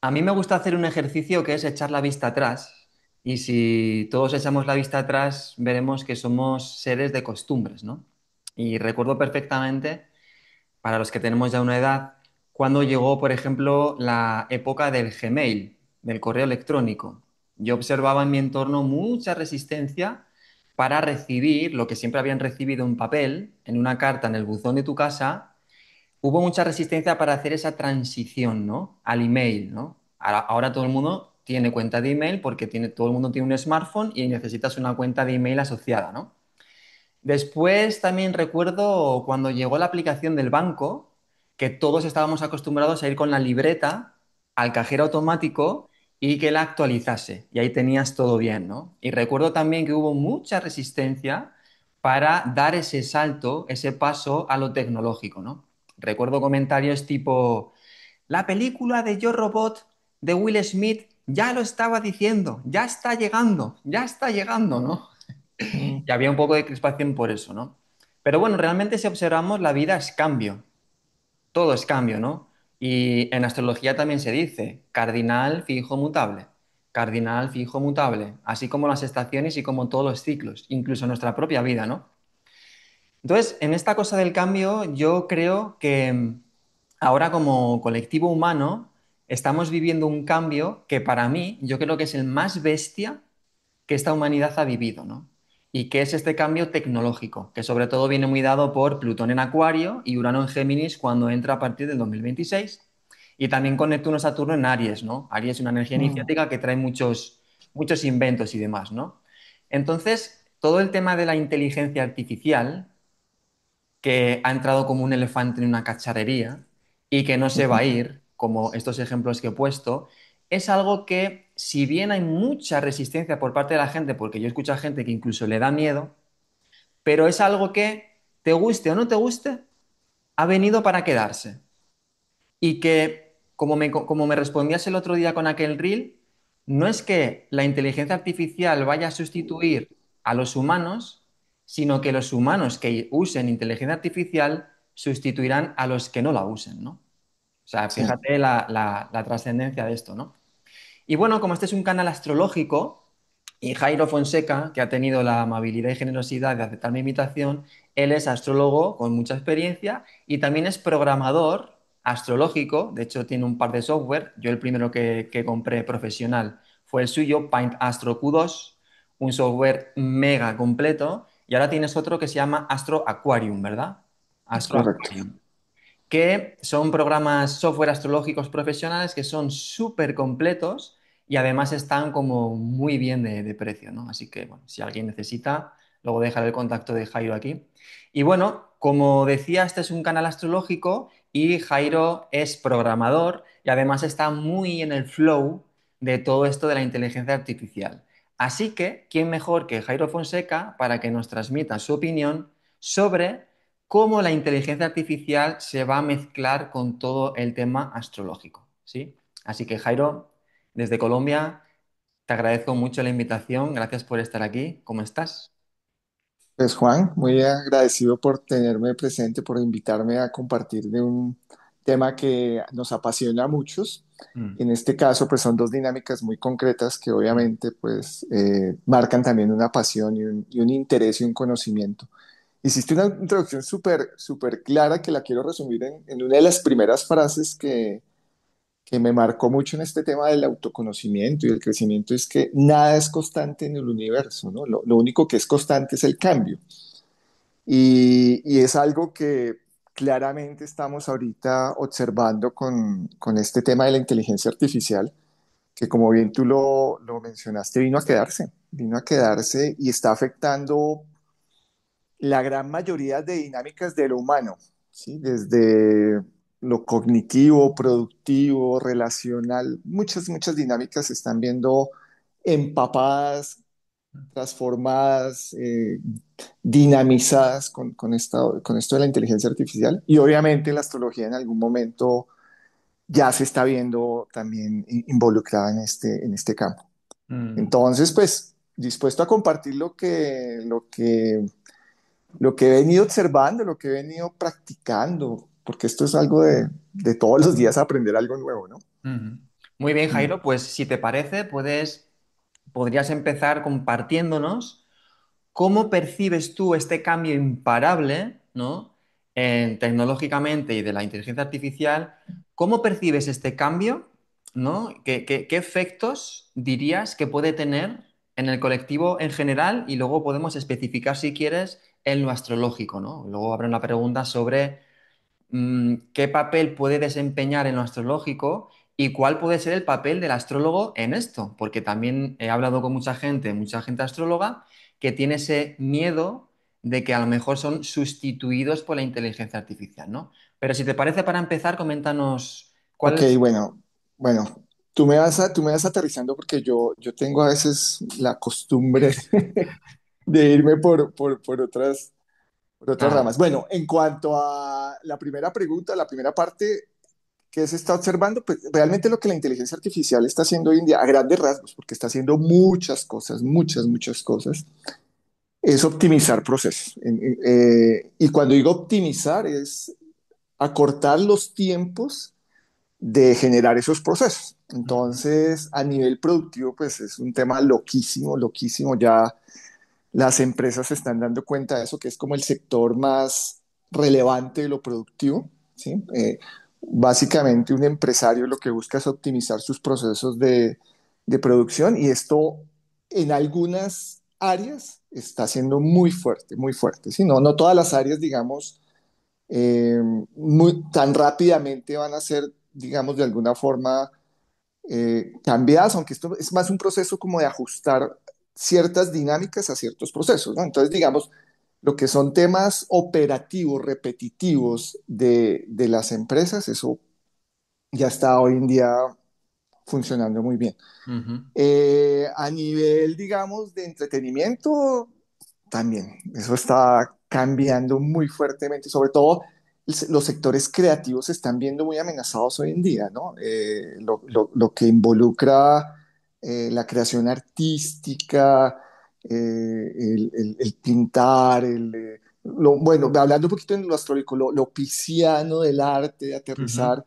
A mí me gusta hacer un ejercicio que es echar la vista atrás. Y si todos echamos la vista atrás, veremos que somos seres de costumbres, ¿no? Y recuerdo perfectamente, para los que tenemos ya una edad, cuando llegó, por ejemplo, la época del Gmail, del correo electrónico. Yo observaba en mi entorno mucha resistencia para recibir lo que siempre habían recibido en papel, en una carta en el buzón de tu casa. Hubo mucha resistencia para hacer esa transición, ¿no? Al email, ¿no? Ahora todo el mundo tiene cuenta de email porque todo el mundo tiene un smartphone y necesitas una cuenta de email asociada, ¿no? Después también recuerdo cuando llegó la aplicación del banco, que todos estábamos acostumbrados a ir con la libreta al cajero automático y que la actualizase. Y ahí tenías todo bien, ¿no? Y recuerdo también que hubo mucha resistencia para dar ese salto, ese paso a lo tecnológico, ¿no? Recuerdo comentarios tipo, la película de Yo Robot de Will Smith ya lo estaba diciendo, ya está llegando, ¿no? Mm. Y había un poco de crispación por eso, ¿no? Pero bueno, realmente si observamos, la vida es cambio, todo es cambio, ¿no? Y en astrología también se dice cardinal, fijo, mutable. Cardinal, fijo, mutable. Así como las estaciones y como todos los ciclos, incluso nuestra propia vida, ¿no? Entonces, en esta cosa del cambio, yo creo que ahora como colectivo humano estamos viviendo un cambio que para mí, yo creo que es el más bestia que esta humanidad ha vivido, ¿no? Y que es este cambio tecnológico, que sobre todo viene muy dado por Plutón en Acuario y Urano en Géminis cuando entra a partir del 2026. Y también con Neptuno-Saturno en Aries, ¿no? Aries es una energía Mm. iniciática que trae muchos inventos y demás, ¿no? Entonces, todo el tema de la inteligencia artificial, que ha entrado como un elefante en una cacharrería y que no se va a ir, como estos ejemplos que he puesto, es algo que, si bien hay mucha resistencia por parte de la gente, porque yo escucho a gente que incluso le da miedo, pero es algo que, te guste o no te guste, ha venido para quedarse. Y que, como me respondías el otro día con aquel reel, no es que la inteligencia artificial vaya a sustituir a los humanos, sino que los humanos que usen inteligencia artificial sustituirán a los que no la usen, ¿no? O sea, Sí. fíjate la trascendencia de esto, ¿no? Y bueno, como este es un canal astrológico, y Jairo Fonseca, que ha tenido la amabilidad y generosidad de aceptar mi invitación, él es astrólogo con mucha experiencia y también es programador astrológico. De hecho, tiene un par de software. Yo el primero que compré profesional fue el suyo, Paint Astro Q2, un software mega completo. Y ahora tienes otro que se llama Astro Aquarium, ¿verdad? Es Astro correcto. Aquarium, que son programas software astrológicos profesionales que son súper completos y además están como muy bien de precio, ¿no? Así que, bueno, si alguien necesita, luego dejaré el contacto de Jairo aquí. Y bueno, como decía, este es un canal astrológico y Jairo es programador y además está muy en el flow de todo esto de la inteligencia artificial. Así que, ¿quién mejor que Jairo Fonseca para que nos transmita su opinión sobre cómo la inteligencia artificial se va a mezclar con todo el tema astrológico, ¿sí? Así que Jairo, desde Colombia, te agradezco mucho la invitación, gracias por estar aquí, ¿cómo estás? Pues Juan, muy agradecido por tenerme presente, por invitarme a compartir de un tema que nos apasiona a muchos. Mm, En este caso, pues son dos dinámicas muy concretas que mm, obviamente pues marcan también una pasión y un interés y un conocimiento. Hiciste una introducción súper clara que la quiero resumir en una de las primeras frases que me marcó mucho en este tema del autoconocimiento y el crecimiento es que nada es constante en el universo, ¿no? Lo único que es constante es el cambio. Y es algo que claramente estamos ahorita observando con este tema de la inteligencia artificial, que como bien tú lo mencionaste, vino a quedarse y está afectando la gran mayoría de dinámicas de lo humano, ¿sí? Desde lo cognitivo, productivo, relacional, muchas dinámicas se están viendo empapadas, transformadas, dinamizadas con esto de la inteligencia artificial. Y obviamente la astrología en algún momento ya se está viendo también involucrada en este campo. mm. Entonces, pues, dispuesto a compartir lo que he venido observando, lo que he venido practicando, porque esto es algo de todos los días aprender algo nuevo, ¿no? Ujú. Muy bien, Mm. Jairo, pues si te parece, podrías empezar compartiéndonos cómo percibes tú este cambio imparable, ¿no? Tecnológicamente y de la inteligencia artificial, ¿cómo percibes este cambio, ¿no? ¿Qué efectos dirías que puede tener en el colectivo en general? Y luego podemos especificar, si quieres, en lo astrológico, ¿no? Luego habrá una pregunta sobre qué papel puede desempeñar en lo astrológico y cuál puede ser el papel del astrólogo en esto, porque también he hablado con mucha gente astróloga, que tiene ese miedo de que a lo mejor son sustituidos por la inteligencia artificial, ¿no? Pero si te parece, para empezar, coméntanos cuál Ok, es... bueno, tú me vas aterrizando porque yo tengo a veces la costumbre de irme por otras Nada. ramas. Bueno, en cuanto a la primera pregunta, la primera parte que se está observando, pues realmente lo que la inteligencia artificial está haciendo hoy en día, a grandes rasgos, porque está haciendo muchas cosas, muchas cosas, es optimizar procesos. Y cuando digo optimizar es acortar los tiempos de generar esos procesos. Ujú, Entonces, a nivel productivo, pues es un tema loquísimo, loquísimo. Ya las empresas se están dando cuenta de eso, que es como el sector más relevante de lo productivo, ¿sí? Básicamente, un empresario lo que busca es optimizar sus procesos de producción y esto en algunas áreas está siendo muy fuerte, ¿sí? No todas las áreas, digamos, tan rápidamente van a ser, digamos, de alguna forma cambiadas, aunque esto es más un proceso como de ajustar ciertas dinámicas a ciertos procesos, ¿no? Entonces, digamos, lo que son temas operativos, repetitivos de las empresas, eso ya está hoy en día funcionando muy bien. ujú, A nivel, digamos, de entretenimiento, también, eso está cambiando muy fuertemente, sobre todo los sectores creativos se están viendo muy amenazados hoy en día, ¿no? Lo que involucra la creación artística, el pintar, bueno, hablando un poquito en lo astrólico, lo pisciano del arte, de ujú, aterrizar,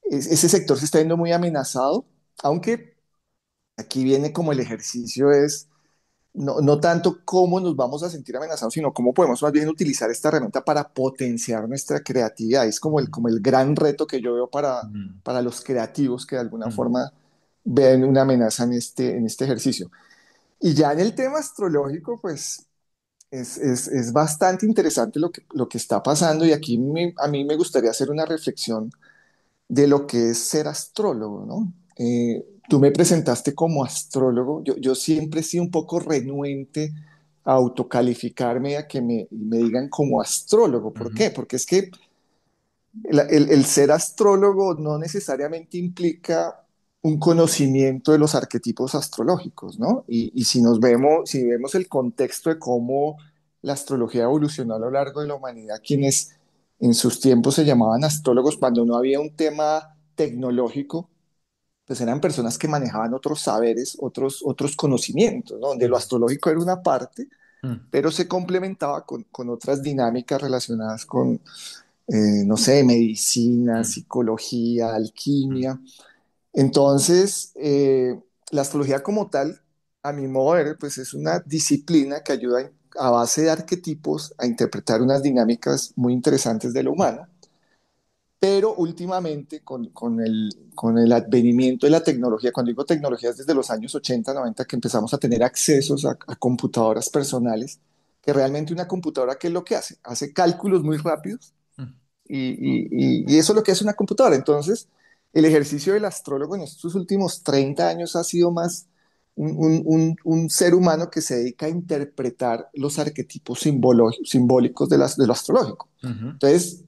ese sector se está viendo muy amenazado, aunque aquí viene como el ejercicio es no tanto cómo nos vamos a sentir amenazados, sino cómo podemos más bien utilizar esta herramienta para potenciar nuestra creatividad. Es como el gran reto que yo veo ujú, para los creativos que de alguna ujú, forma ven una amenaza en este ejercicio. Y ya en el tema astrológico, pues es bastante interesante lo que está pasando y aquí a mí me gustaría hacer una reflexión de lo que es ser astrólogo, ¿no? Tú me presentaste como astrólogo, yo siempre he sido un poco renuente a autocalificarme, a que me digan como astrólogo. ¿Por ujú, qué? Porque es que el ser astrólogo no necesariamente implica un conocimiento de los arquetipos astrológicos, ¿no? Y si vemos el contexto de cómo la astrología evolucionó a lo largo de la humanidad, quienes en sus tiempos se llamaban astrólogos cuando no había un tema tecnológico, pues eran personas que manejaban otros saberes, otros conocimientos, ¿no? Donde lo ujú, astrológico era una parte, ujú, pero se complementaba con otras dinámicas relacionadas con no sé, medicina, ujú, psicología, ujú, alquimia. Entonces, la astrología como tal, a mi modo de ver, pues es una disciplina que ayuda a base de arquetipos a interpretar unas dinámicas muy interesantes de lo humano, pero últimamente con el advenimiento de la tecnología, cuando digo tecnología es desde los años 80, 90 que empezamos a tener accesos a computadoras personales, que realmente una computadora, ¿qué es lo que hace? Hace cálculos muy rápidos ujú, y eso es lo que hace una computadora. Entonces, el ejercicio del astrólogo en estos últimos 30 años ha sido más un ser humano que se dedica a interpretar los arquetipos simbólicos de lo astrológico. ujú, Entonces,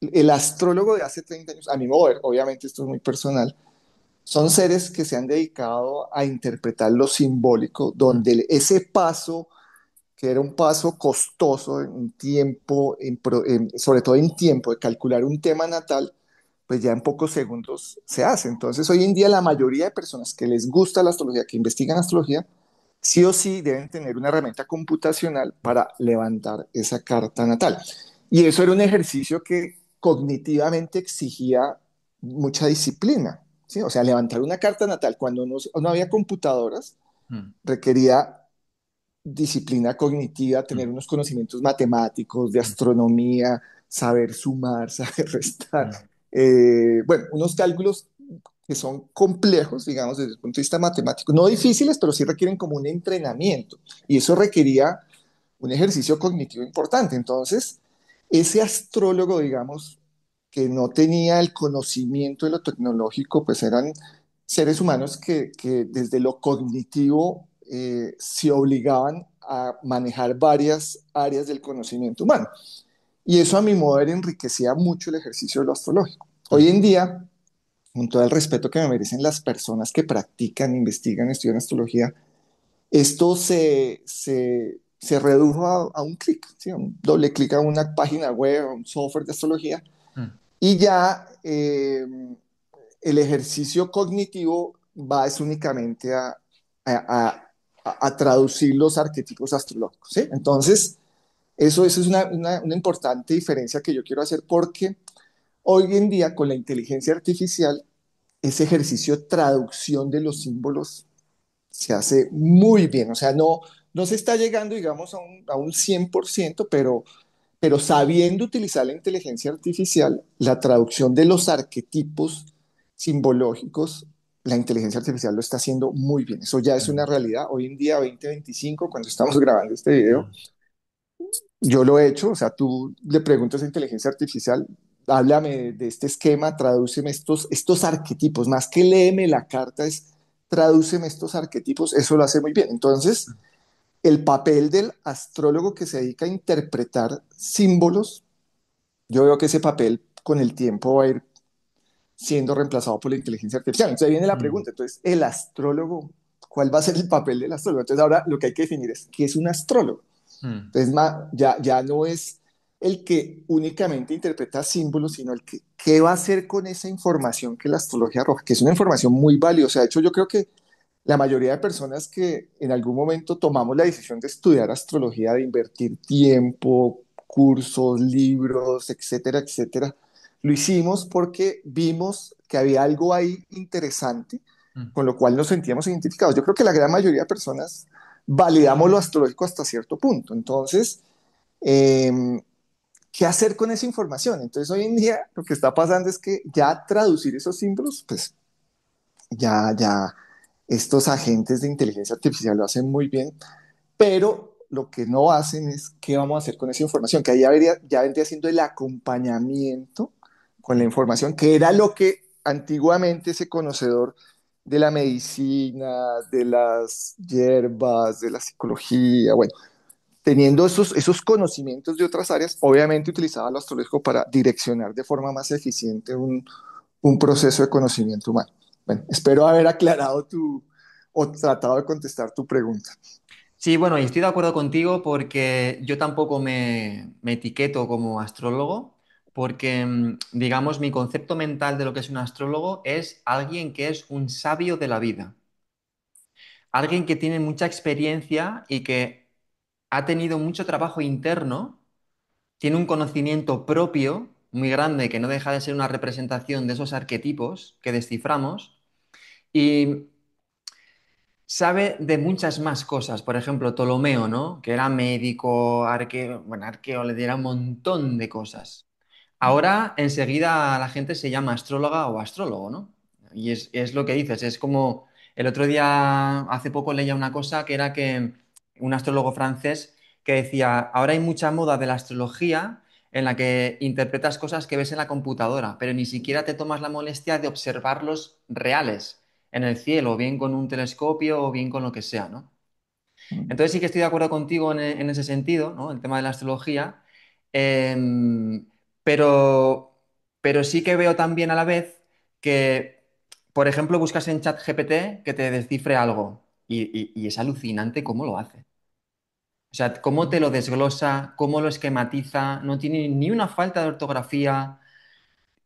el astrólogo de hace 30 años, a mi modo de ver, obviamente esto es muy personal, son seres que se han dedicado a interpretar lo simbólico, ujú, donde ese paso que era un paso costoso en tiempo, sobre todo en tiempo de calcular un tema natal, pues ya en pocos segundos se hace. Entonces, hoy en día la mayoría de personas que les gusta la astrología, que investigan astrología, sí o sí deben tener una herramienta computacional para levantar esa carta natal. Y eso era un ejercicio que cognitivamente exigía mucha disciplina. ¿sí? O sea, levantar una carta natal cuando no había computadoras mm, requería disciplina cognitiva, tener mm, unos conocimientos matemáticos, de mm, astronomía, saber sumar, saber restar. mm, Bueno, unos cálculos que son complejos, digamos, desde el punto de vista matemático, no difíciles, pero sí requieren como un entrenamiento. Y eso requería un ejercicio cognitivo importante. Entonces, ese astrólogo, digamos, que no tenía el conocimiento de lo tecnológico, pues eran seres humanos que desde lo cognitivo se obligaban a manejar varias áreas del conocimiento humano. Y eso a mi modo de ver enriquecía mucho el ejercicio de lo astrológico. Hoy mm, en día, con todo el respeto que me merecen las personas que practican, investigan, estudian astrología, esto se redujo a un clic, ¿sí? A un doble clic a una página web, a un software de astrología, mm, y ya el ejercicio cognitivo va es únicamente a traducir los arquetipos astrológicos, ¿sí? Entonces, eso es una importante diferencia que yo quiero hacer porque hoy en día con la inteligencia artificial, ese ejercicio de traducción de los símbolos se hace muy bien. O sea, no se está llegando, digamos, a un 100%, pero sabiendo utilizar la inteligencia artificial, la traducción de los arquetipos simbológicos, la inteligencia artificial lo está haciendo muy bien. Eso ya es una mm, realidad. Hoy en día, 2025, cuando estamos grabando este video, mm, yo lo he hecho. O sea, tú le preguntas a inteligencia artificial, háblame de este esquema, tradúceme estos arquetipos, más que léeme la carta, es tradúceme estos arquetipos, eso lo hace muy bien. Entonces, el papel del astrólogo que se dedica a interpretar símbolos, yo veo que ese papel con el tiempo va a ir siendo reemplazado por la inteligencia artificial. Entonces ahí viene la mm, pregunta, entonces, el astrólogo, ¿cuál va a ser el papel del astrólogo? Entonces ahora lo que hay que definir es, ¿qué es un astrólogo? mm, Entonces ya no es el que únicamente interpreta símbolos, sino el que, ¿qué va a hacer con esa información que la astrología arroja? Que es una información muy valiosa. De hecho, yo creo que la mayoría de personas que en algún momento tomamos la decisión de estudiar astrología, de invertir tiempo, cursos, libros, etcétera, etcétera, lo hicimos porque vimos que había algo ahí interesante, mm, con lo cual nos sentíamos identificados. Yo creo que la gran mayoría de personas validamos lo astrológico hasta cierto punto. Entonces, eh, ¿qué hacer con esa información? Entonces, hoy en día lo que está pasando es que ya traducir esos símbolos, pues ya estos agentes de inteligencia artificial lo hacen muy bien, pero lo que no hacen es qué vamos a hacer con esa información, que ahí ya vendría siendo el acompañamiento con la mm, información, que era lo que antiguamente ese conocedor de la medicina, de las hierbas, de la psicología, bueno, teniendo esos conocimientos de otras áreas, obviamente utilizaba lo astrológico para direccionar de forma más eficiente un proceso de conocimiento humano. Bueno, espero haber aclarado o tratado de contestar tu pregunta. sí, bueno, y estoy de acuerdo contigo porque yo tampoco me etiqueto como astrólogo, porque, digamos, mi concepto mental de lo que es un astrólogo es alguien que es un sabio de la vida, alguien que tiene mucha experiencia y que ha tenido mucho trabajo interno, tiene un conocimiento propio muy grande que no deja de ser una representación de esos arquetipos que desciframos. Y sabe de muchas más cosas. Por ejemplo, Ptolomeo, ¿no? Que era médico, bueno, arqueo, le diera un montón de cosas. Ahora, enseguida la gente se llama astróloga o astrólogo, ¿no? Y es lo que dices, es como el otro día, hace poco leía una cosa que era que un astrólogo francés que decía, ahora hay mucha moda de la astrología en la que interpretas cosas que ves en la computadora, pero ni siquiera te tomas la molestia de observarlos reales en el cielo, o bien con un telescopio o bien con lo que sea, ¿no? Entonces sí que estoy de acuerdo contigo en ese sentido, ¿no? El tema de la astrología, em, pero, pero sí que veo también a la vez que, por ejemplo, buscas en ChatGPT que te descifre algo y es alucinante cómo lo hace. O sea, cómo te lo desglosa, cómo lo esquematiza, no tiene ni una falta de ortografía,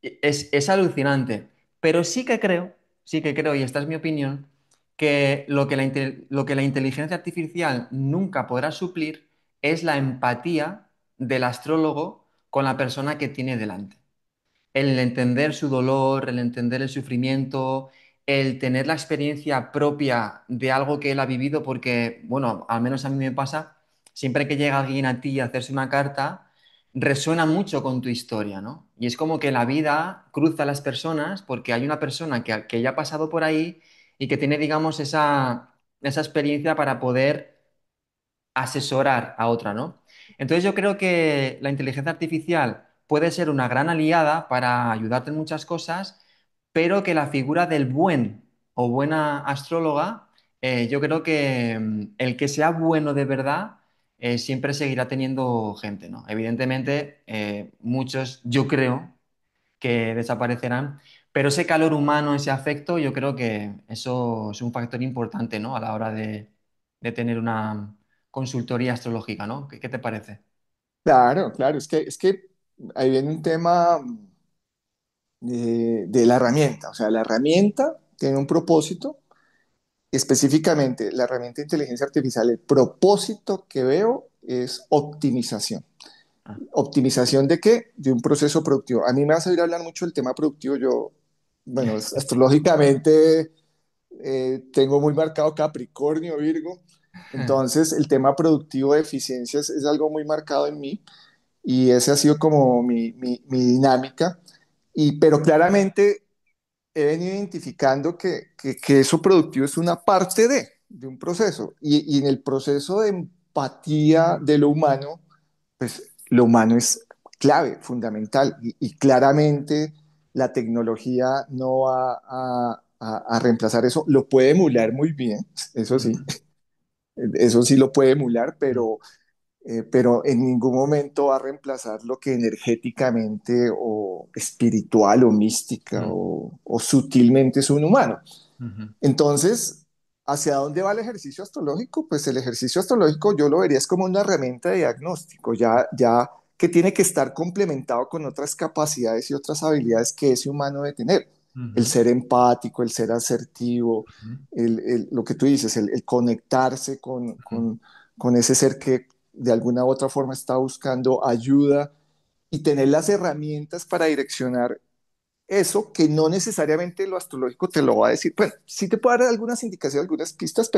es alucinante, pero sí que creo, y esta es mi opinión, que lo que la inteligencia artificial nunca podrá suplir es la empatía del astrólogo con la persona que tiene delante. el entender su dolor, el entender el sufrimiento, el tener la experiencia propia de algo que él ha vivido, porque, bueno, al menos a mí me pasa, siempre que llega alguien a ti a hacerse una carta, resuena mucho con tu historia, ¿no? Y es como que la vida cruza a las personas porque hay una persona que ya ha pasado por ahí y que tiene, digamos, esa experiencia para poder asesorar a otra, ¿no? Entonces yo creo que la inteligencia artificial puede ser una gran aliada para ayudarte en muchas cosas, pero que la figura del buen o buena astróloga, yo creo que el que sea bueno de verdad, siempre seguirá teniendo gente, ¿no? Evidentemente, muchos, yo creo, que desaparecerán, pero ese calor humano, ese afecto, yo creo que eso es un factor importante, ¿no? A la hora de tener una consultoría astrológica, ¿no? ¿Qué te parece? Claro, claro, es que ahí viene un tema de la herramienta. O sea, la herramienta tiene un propósito, específicamente la herramienta de inteligencia artificial, el propósito que veo es optimización. Ah. ¿Optimización de qué? De un proceso productivo. A mí me vas a ir a hablar mucho del tema productivo. Yo, bueno, astrológicamente tengo muy marcado Capricornio, Virgo. Entonces, el tema productivo de eficiencias es algo muy marcado en mí y esa ha sido como mi dinámica. Pero claramente he venido identificando que eso productivo es una parte de un proceso y en el proceso de empatía de lo humano, pues lo humano es clave, fundamental y claramente la tecnología no va a reemplazar eso, lo puede emular muy bien, Ujú, eso sí lo puede emular, ujú, pero en ningún momento va a reemplazar lo que energéticamente o espiritual o mística ujú, o sutilmente es un humano. ujú, Entonces, ¿hacia dónde va el ejercicio astrológico? Pues el ejercicio astrológico yo lo vería es como una herramienta de diagnóstico, ya que tiene que estar complementado con otras capacidades y otras habilidades que ese humano debe tener. El ujú, ser empático, el ser asertivo, lo que tú dices, el conectarse ujú, con ese ser que de alguna u otra forma está buscando ayuda y tener las herramientas para direccionar eso que no necesariamente lo astrológico te lo va a decir. Bueno, sí te puede dar algunas indicaciones, algunas pistas,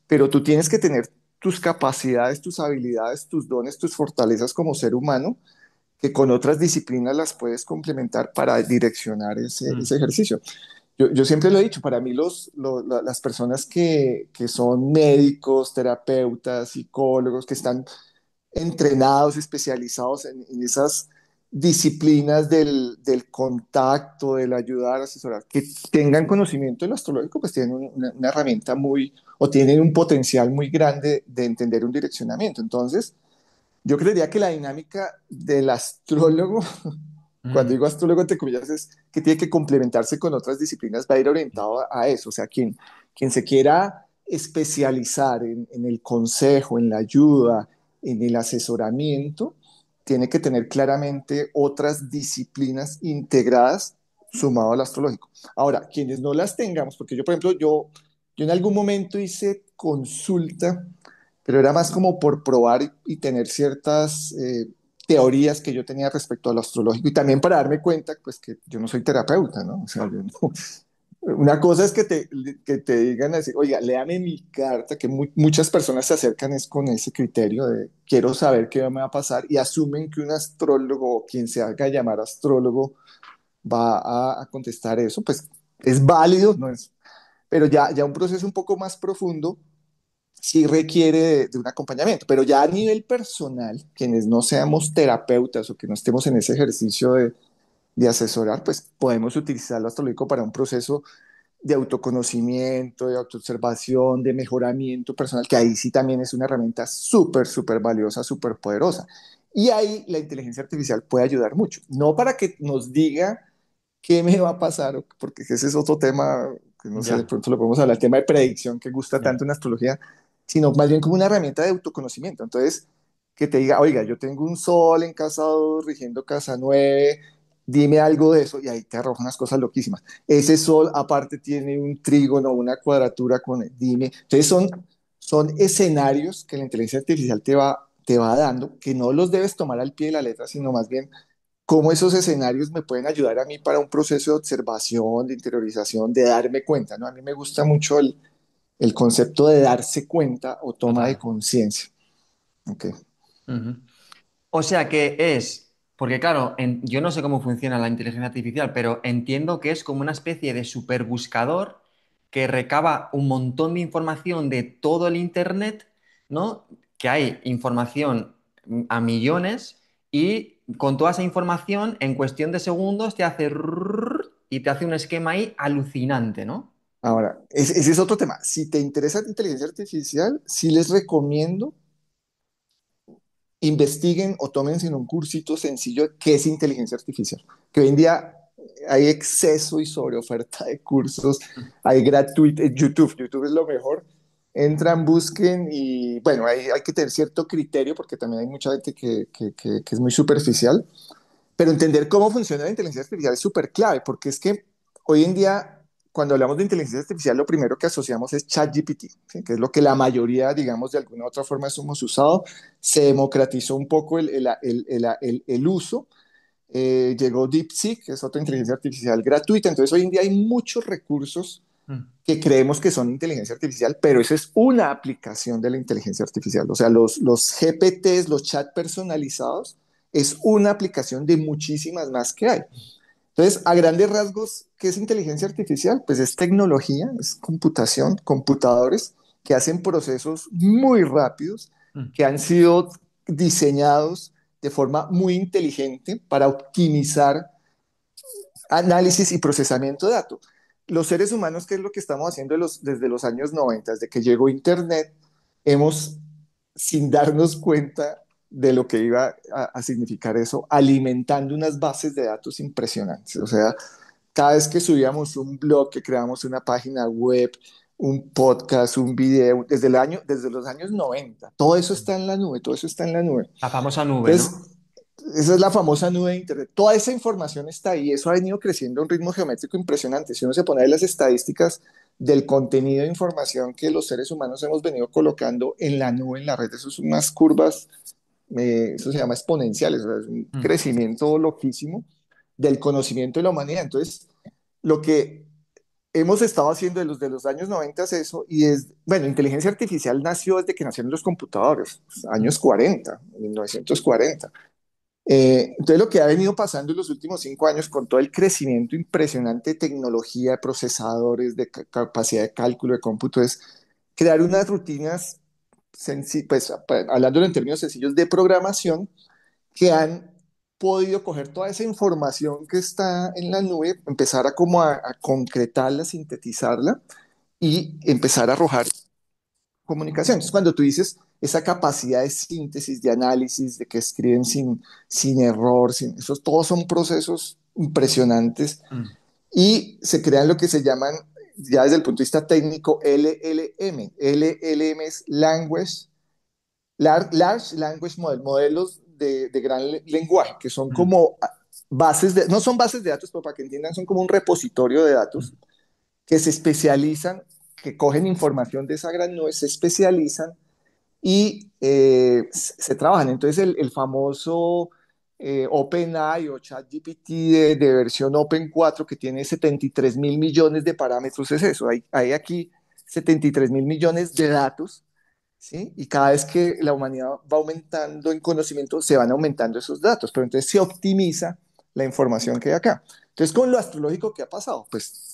pero tú tienes que tener tus capacidades, tus habilidades, tus dones, tus fortalezas como ser humano, que con otras disciplinas las puedes complementar para direccionar ujú, ese ejercicio. Yo siempre lo he dicho, para mí las personas que son médicos, terapeutas, psicólogos, que están entrenados, especializados en esas disciplinas del contacto, del ayudar, asesorar, que tengan conocimiento del astrológico, pues tienen una herramienta muy, o tienen un potencial muy grande de entender un direccionamiento. Entonces, yo creería que la dinámica del astrólogo, cuando ujú, digo astrólogo, entre comillas, es que tiene que complementarse con otras disciplinas, va a ir orientado a eso. O sea, quien se quiera especializar en el consejo, en la ayuda, en el asesoramiento, tiene que tener claramente otras disciplinas integradas sumado al astrológico. Ahora, quienes no las tengamos, porque yo, por ejemplo, yo en algún momento hice consulta, pero era más como por probar y tener ciertas teorías que yo tenía respecto a lo astrológico y también para darme cuenta, pues que yo no soy terapeuta, ¿no? O sea, yo no. Una cosa es que te digan así, oiga, léame mi carta, que muchas personas se acercan es con ese criterio de quiero saber qué me va a pasar y asumen que un astrólogo o quien se haga llamar astrólogo va a contestar eso, pues es válido, ¿no? Pero ya un proceso un poco más profundo sí requiere de un acompañamiento, pero ya a nivel personal, quienes no seamos terapeutas o que no estemos en ese ejercicio de asesorar, pues podemos utilizar lo astrológico para un proceso de autoconocimiento, de autoobservación, de mejoramiento personal, que ahí sí también es una herramienta súper, súper valiosa, súper poderosa. Y ahí la inteligencia artificial puede ayudar mucho, no para que nos diga qué me va a pasar, porque ese es otro tema, que no sé, de ya, pronto lo podemos hablar, el tema de predicción que gusta ya, tanto en astrología, sino más bien como una herramienta de autoconocimiento. Entonces, que te diga, oiga, yo tengo un sol en casa 2 rigiendo casa 9, dime algo de eso, y ahí te arrojan unas cosas loquísimas. Ese sol aparte tiene un trígono, una cuadratura con, dime. Entonces son escenarios que la inteligencia artificial te va dando, que no los debes tomar al pie de la letra, sino más bien cómo esos escenarios me pueden ayudar a mí para un proceso de observación, de interiorización, de darme cuenta, ¿no? A mí me gusta mucho el concepto de darse cuenta o toma de Total. conciencia. Ok. Ujú. O sea que es, porque claro, yo no sé cómo funciona la inteligencia artificial, pero entiendo que es como una especie de superbuscador que recaba un montón de información de todo el Internet, ¿no? Que hay información a millones y con toda esa información, en cuestión de segundos, te hace rrrr y te hace un esquema ahí alucinante, ¿no? Ahora, ese es otro tema. Si te interesa la inteligencia artificial, sí les recomiendo investiguen o tómense en un cursito sencillo de qué es inteligencia artificial. Que hoy en día hay exceso y sobreoferta de cursos, hay gratuito, YouTube es lo mejor. Entran, busquen y bueno, hay que tener cierto criterio porque también hay mucha gente que es muy superficial, pero entender cómo funciona la inteligencia artificial es súper clave, porque es que hoy en día, cuando hablamos de inteligencia artificial, lo primero que asociamos es ChatGPT, ¿sí? Que es lo que la mayoría, digamos, de alguna u otra forma hemos usado. Se democratizó un poco el uso. Llegó DeepSeek, que es otra inteligencia artificial gratuita. Entonces, hoy en día hay muchos recursos Mm. que creemos que son inteligencia artificial, pero eso es una aplicación de la inteligencia artificial. O sea, los GPTs, los chat personalizados, es una aplicación de muchísimas más que hay. Entonces, a grandes rasgos, ¿qué es inteligencia artificial? Pues es tecnología, es computación, computadores que hacen procesos muy rápidos, Mm. que han sido diseñados de forma muy inteligente para optimizar análisis y procesamiento de datos. Los seres humanos, ¿qué es lo que estamos haciendo desde los años 90, desde que llegó Internet? Hemos, sin darnos cuenta de lo que iba a significar eso, alimentando unas bases de datos impresionantes. O sea, cada vez que subíamos un blog, que creamos una página web, un podcast, un video, desde los años 90, todo eso está en la nube, todo eso está en la nube. La famosa nube, Entonces, ¿no? esa es la famosa nube de Internet. Toda esa información está ahí. Eso ha venido creciendo a un ritmo geométrico impresionante. Si uno se pone a ver las estadísticas del contenido de información que los seres humanos hemos venido colocando en la nube, en la red, eso son unas curvas, eso se llama exponenciales, o sea, es un Mm. crecimiento loquísimo del conocimiento de la humanidad. Entonces, lo que hemos estado haciendo de los años 90 es eso, y es, bueno, inteligencia artificial nació desde que nacieron los computadores, Mm. años 40, 1940. Entonces, lo que ha venido pasando en los últimos 5 años con todo el crecimiento impresionante de tecnología, de procesadores, de capacidad de cálculo, de cómputo, es crear unas rutinas, pues, hablándolo en términos sencillos, de programación que han podido coger toda esa información que está en la nube, empezar a como a concretarla, sintetizarla y empezar a arrojar comunicación. Entonces, cuando tú dices esa capacidad de síntesis, de análisis, de que escriben sin error, esos todos son procesos impresionantes Mm. y se crean lo que se llaman, ya desde el punto de vista técnico, LLM. LLM es Large Language Model, modelos de gran lenguaje, que son Mm. como no son bases de datos, pero para que entiendan, son como un repositorio de datos Mm. que se especializan, que cogen información de esa gran nube, se especializan y se trabajan. Entonces, el famoso OpenAI o ChatGPT de versión Open 4 que tiene 73 mil millones de parámetros, es eso. Hay aquí 73 mil millones de datos, ¿sí? Y cada vez que la humanidad va aumentando en conocimiento, se van aumentando esos datos, pero entonces se optimiza la información que hay acá. Entonces, con lo astrológico, ¿qué ha pasado? Pues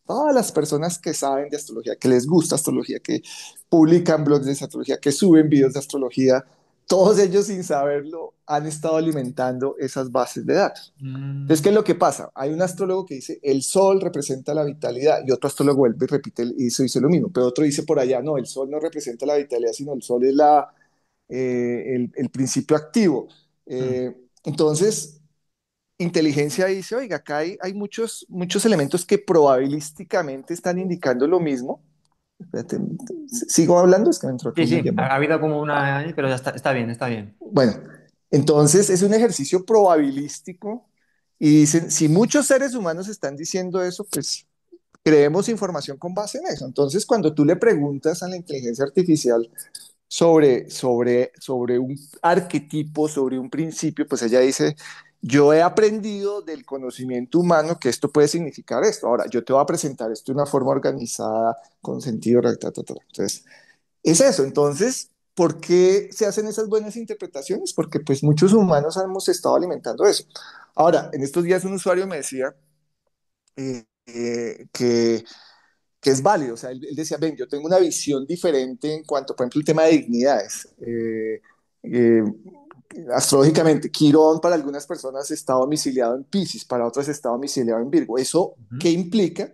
todas las personas que saben de astrología, que les gusta astrología, que publican blogs de astrología, que suben videos de astrología, todos ellos sin saberlo han estado alimentando esas bases de datos. Entonces, ¿qué Mm. es lo que pasa? Hay un astrólogo que dice, el sol representa la vitalidad, y otro astrólogo vuelve y repite y dice lo mismo, pero otro dice por allá, no, el sol no representa la vitalidad, sino el sol es el principio activo. Mm. Entonces, inteligencia dice, oiga, acá hay muchos elementos que probabilísticamente están indicando lo mismo. Espérate, ¿sigo hablando? Es que me entró aquí Sí, una sí, ha llamada. habido como una, pero ya está, está bien, está bien. Bueno, entonces es un ejercicio probabilístico y dicen, si muchos seres humanos están diciendo eso, pues creemos información con base en eso. Entonces, cuando tú le preguntas a la inteligencia artificial sobre un arquetipo, sobre un principio, pues ella dice, yo he aprendido del conocimiento humano que esto puede significar esto. Ahora, yo te voy a presentar esto de una forma organizada, con sentido. Entonces, es eso. Entonces, ¿por qué se hacen esas buenas interpretaciones? Porque pues muchos humanos hemos estado alimentando eso. Ahora, en estos días un usuario me decía eh, eh, que, que es válido. O sea, él decía, ven, yo tengo una visión diferente en cuanto, por ejemplo, el tema de dignidades. Eh, Astrológicamente, Quirón para algunas personas está domiciliado en Piscis, para otras está domiciliado en Virgo. ¿Eso Ujú, qué implica?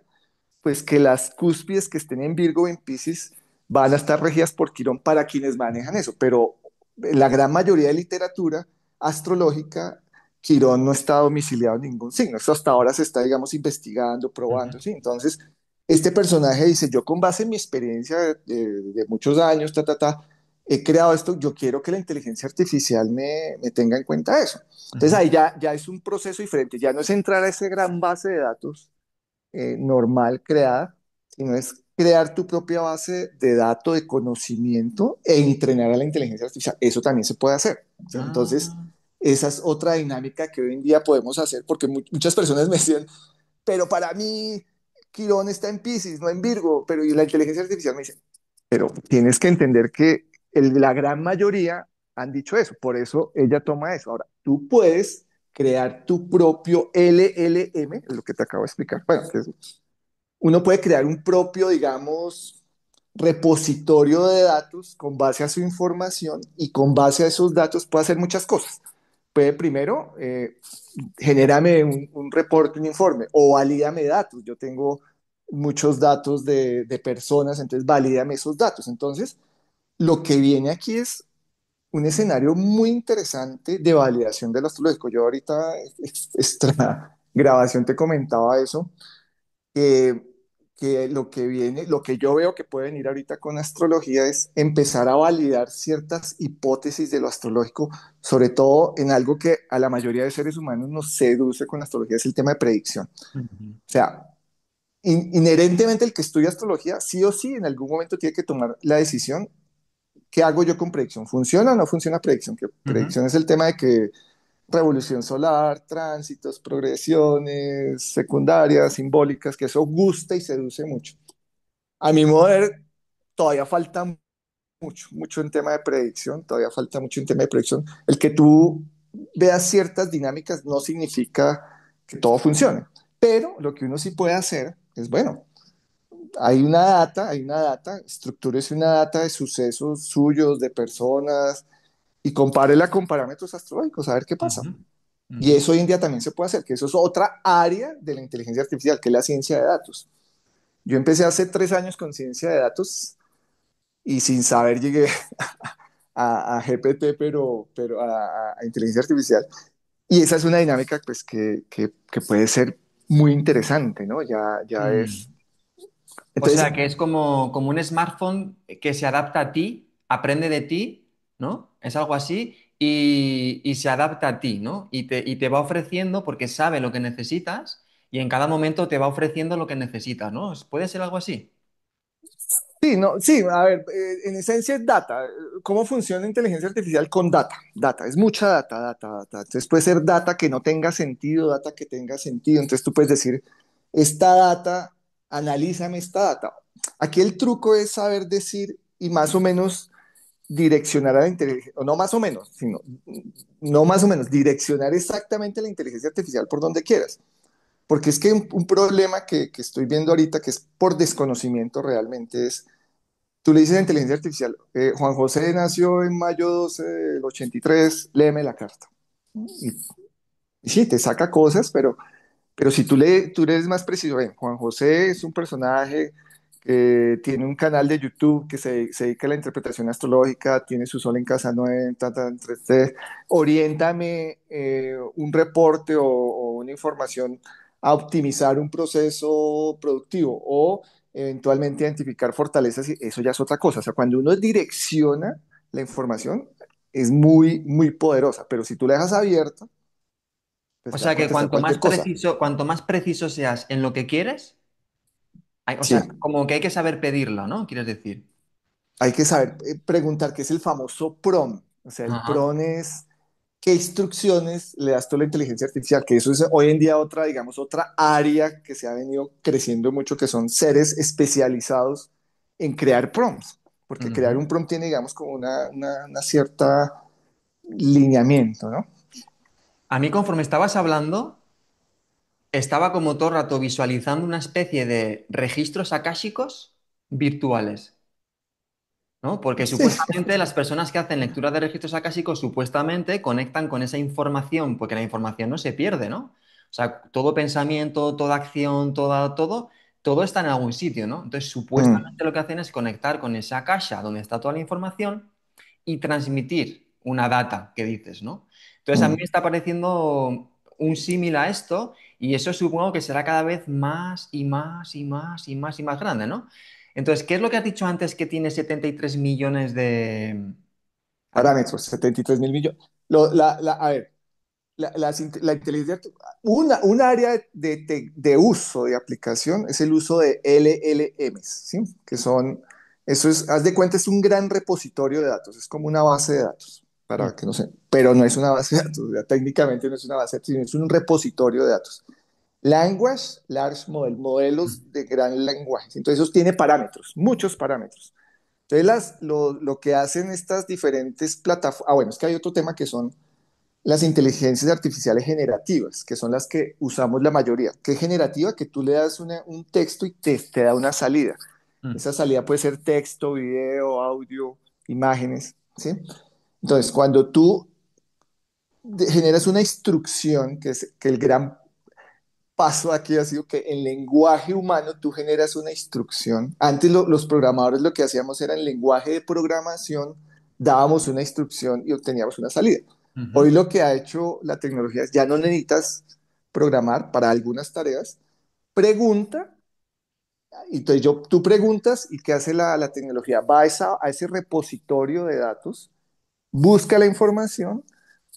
Pues que las cúspides que estén en Virgo o en Piscis van a estar regidas por Quirón para quienes manejan ujú, eso, pero la gran mayoría de literatura astrológica, Quirón no está domiciliado en ningún signo. Esto hasta ahora se está, digamos, investigando, ujú, probando, ¿sí? Entonces, este personaje dice, yo con base en mi experiencia de muchos años, he creado esto, yo quiero que la inteligencia artificial me tenga en cuenta eso. Entonces ujú, ahí ya es un proceso diferente, ya no es entrar a esa gran base de datos normal creada, sino es crear tu propia base de datos, de conocimiento e entrenar a la inteligencia artificial. Eso también se puede hacer. ¿Sí? Entonces, ah, esa es otra dinámica que hoy en día podemos hacer, porque muchas personas me decían, pero para mí Quirón está en Pisces, no en Virgo, pero y la inteligencia artificial me dice, pero tienes que entender que la gran mayoría han dicho eso, por eso ella toma eso. Ahora, tú puedes crear tu propio LLM, es lo que te acabo de explicar. Bueno, uno puede crear un propio, digamos, repositorio de datos con base a su información y con base a esos datos puede hacer muchas cosas. Puede primero, genérame un reporte, un informe o valídame datos. Yo tengo muchos datos de personas, entonces valídame esos datos. Entonces, lo que viene aquí es un escenario muy interesante de validación del astrológico. Yo ahorita, extra grabación, te comentaba eso, que, que lo que viene, lo que yo veo que puede venir ahorita con astrología es empezar a validar ciertas hipótesis de lo astrológico, sobre todo en algo que a la mayoría de seres humanos nos seduce con la astrología, es el tema de predicción. O ujú. sea, inherentemente el que estudia astrología, sí o sí, en algún momento tiene que tomar la decisión. ¿Qué hago yo con predicción? ¿Funciona o no funciona predicción? Que Ujú. predicción es el tema de que revolución solar, tránsitos, progresiones secundarias, simbólicas, que eso gusta y seduce mucho. A mi modo de ver, todavía falta mucho en tema de predicción, todavía falta mucho en tema de predicción. El que tú veas ciertas dinámicas no significa que todo funcione, pero lo que uno sí puede hacer es, bueno, hay una data, estructúrese una data de sucesos suyos, de personas, y compárela con parámetros astrológicos, a ver qué pasa. Ujú, Y ujú, eso hoy en día también se puede hacer, que eso es otra área de la inteligencia artificial, que es la ciencia de datos. Yo empecé hace 3 años con ciencia de datos y sin saber llegué a GPT, pero a inteligencia artificial. Y esa es una dinámica pues, que puede ser muy interesante, ¿no? Ya es. mm. O sea, Entonces, que es como un smartphone que se adapta a ti, aprende de ti, ¿no? Es algo así y se adapta a ti, ¿no? Y te va ofreciendo porque sabe lo que necesitas y en cada momento te va ofreciendo lo que necesitas, ¿no? ¿Puede ser algo así? sí, no, sí, a ver, en esencia es data. ¿Cómo funciona inteligencia artificial con data? Data, es mucha data. Entonces puede ser data que no tenga sentido, data que tenga sentido. Entonces tú puedes decir, esta data, analízame esta data. Aquí el truco es saber decir y más o menos direccionar a la inteligencia, o no más o menos, sino no más o menos, direccionar exactamente la inteligencia artificial por donde quieras. Porque es que un problema que estoy viendo ahorita, que es por desconocimiento realmente, es tú le dices a inteligencia artificial, Juan José nació en mayo 12 del 83, léeme la carta. Y sí, te saca cosas, pero si tú le eres más preciso, ven, Juan José es un personaje que tiene un canal de YouTube que se dedica a la interpretación astrológica, tiene su sol en casa 9, oriéntame un reporte o una información a optimizar un proceso productivo o eventualmente identificar fortalezas, y eso ya es otra cosa. O sea, cuando uno direcciona la información, es muy poderosa, pero si tú la dejas abierta, pues O te va a sea que contestar cualquier cosa. cuanto más preciso seas en lo que quieres, o sea, Sí, como que hay que saber pedirlo, ¿no? Quieres decir. hay que saber preguntar qué es el famoso PROM. O sea, el Ajá. PROM es, ¿qué instrucciones le das tú a la inteligencia artificial? Que eso es hoy en día otra, digamos, otra área que se ha venido creciendo mucho, que son seres especializados en crear prompts, porque crear Ujú. un prompt tiene, digamos, como una cierta lineamiento, ¿no? A mí, conforme estabas hablando, estaba como todo el rato visualizando una especie de registros akáshicos virtuales, ¿no? Porque Sí. supuestamente las personas que hacen lectura de registros akáshicos supuestamente conectan con esa información, porque la información no se pierde, ¿no? O sea, todo pensamiento, toda acción, todo está en algún sitio, ¿no? Entonces, Mm, supuestamente lo que hacen es conectar con esa caja donde está toda la información y transmitir una data que dices, ¿no? Entonces, a mí me mm. está pareciendo un símil a esto y eso supongo que será cada vez más y más y más y más y más grande, ¿no? Entonces, ¿qué es lo que has dicho antes que tiene 73 millones de... Parámetros, 73 mil millones. A ver, la inteligencia, un área de uso de aplicación es el uso de LLMs, ¿sí? Que son, eso es, haz de cuenta, es un gran repositorio de datos, es como una base de datos, Mm, para que no sé, pero no es una base de datos, o sea, técnicamente no es una base de datos, sino es un repositorio de datos. Language, large model, mm, modelos de gran lenguaje. Entonces, eso tiene parámetros, muchos parámetros. Entonces, lo que hacen estas diferentes plataformas, bueno, es que hay otro tema que son las inteligencias artificiales generativas, que son las que usamos la mayoría. ¿Qué es generativa? Que tú le das un texto y te da una salida. mm, Esa salida puede ser texto, video, audio, imágenes, ¿sí? Entonces, cuando tú generas una instrucción, que es que el gran paso aquí ha sido que en lenguaje humano tú generas una instrucción. Antes los programadores lo que hacíamos era en lenguaje de programación, dábamos una instrucción y obteníamos una salida. ujú, Hoy lo que ha hecho la tecnología es ya no necesitas programar para algunas tareas, pregunta, y entonces tú preguntas y ¿qué hace la tecnología? Va a ese repositorio de datos, busca la información